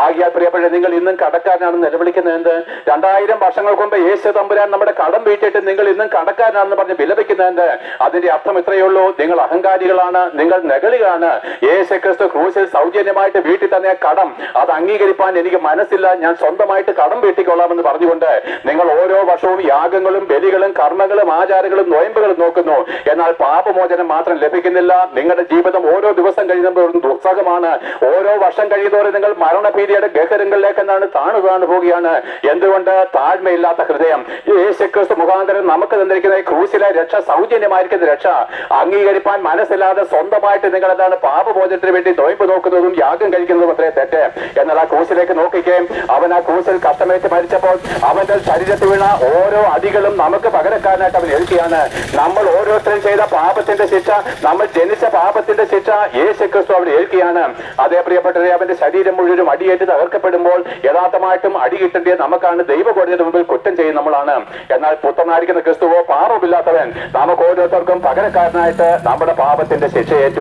ആകിയാൽ പ്രിയപ്പെട്ട നിങ്ങൾ ഇന്നും കടക്കാരനാണെന്ന് നിലവിളിക്കുന്നത് എന്ത്? 2000 വർഷങ്ങൾക്ക് മുമ്പ് യേശു തമ്പുരാൻ നമ്മുടെ കടം വീട്ടിട്ട് നിങ്ങൾ ഇന്നും കടക്കാരനാണെന്ന് പറഞ്ഞ് വിലപിക്കുന്നത് എന്ത്? അതിന്റെ അർത്ഥം ഇത്രയേ ഉള്ളൂ, നിങ്ങൾ അഹങ്കാരികളാണ്, നിങ്ങൾ നഗളികളാണ്. യേശു ക്രിസ്തു ക്രൂശിൽ സൗജന്യമായിട്ട് വീട്ടിൽ തന്നെ കടം അത് അംഗീകരിക്കാൻ എനിക്ക് മനസ്സില്ല, ഞാൻ സ്വന്തമായിട്ട് കടം വീട്ടിക്കൊള്ളാമെന്ന് പറഞ്ഞുകൊണ്ട് നിങ്ങൾ ഓരോ വർഷവും യാഗങ്ങളും ബലികളും കർമ്മങ്ങളും ആചാരങ്ങളും നോയമ്പുകളും നോക്കുന്നു. എന്നാൽ പാപമോചനം മാത്രം ലഭിക്കുന്നില്ല. നിങ്ങളുടെ ജീവിതം ഓരോ ദിവസം കഴിയുമ്പോൾ ദുസ്സഹമാണ്. ഓരോ വർഷം കഴിയുന്നതോടെ നിങ്ങൾ മരണഭീതിയുടെ ഗഹരങ്ങളിലേക്ക് താണു പോവുകയാണ്. എന്തുകൊണ്ട്? താഴ്മയില്ലാത്ത ഹൃദയം. യേശുക്രിസ്തു മുഖാന്തരം നമുക്ക് തന്നിരിക്കുന്ന ക്രൂശിലെ രക്ഷ, സൗജന്യമായിരിക്കുന്ന രക്ഷ അംഗീകരിക്കാൻ മനസ്സില്ലാതെ സ്വന്തമായിട്ട് നിങ്ങൾ എന്താണ് പാപമോചനത്തിന് വേണ്ടി നോയമ്പ് നോക്കുന്നതും യാഗം കഴിക്കുന്നതും അത്രേ തെറ്റ്. എന്നാൽ ആ ക്രൂശിലേക്ക് നോക്കിക്കുകയും അവൻ ആ ക്രൂശിൽ കഷ്ടമേറ്റ് മരിച്ചപ്പോൾ അവന്റെ ശരീരത്തിൽ വീണ ഓരോ അടികളും നമുക്ക് പകരക്കാരനായിട്ട് അവൻ ഏൽക്കുകയാണ്. നമ്മൾ ഓരോരുത്തരും ചെയ്ത പാപത്തിന്റെ ശിക്ഷ, നമ്മൾ ജനിച്ച പാപത്തിന്റെ ശിക്ഷ യേശുക്രിസ്തു അവൻ ഏൽക്കുകയാണ്. അതേ പ്രിയപ്പെട്ടവരെ, അവന്റെ ശരീരം മുഴുവനും അടിയേറ്റ് തകർക്കപ്പെടുമ്പോൾ യഥാർത്ഥമായിട്ടും അടി കിട്ടേണ്ടത് നമുക്കാണ്. ദൈവകോടതിയുടെ മുമ്പിൽ കുറ്റം ചെയ്യും നമ്മളാണ്. എന്നാൽ പുത്രനായിരിക്കുന്ന ക്രിസ്തുവോ പാപമില്ലാത്തവൻ നമുക്ക് ഓരോരുത്തർക്കും പകരക്കാരനായിട്ട് നമ്മുടെ പാപത്തിന്റെ ശിക്ഷ ഏറ്റു.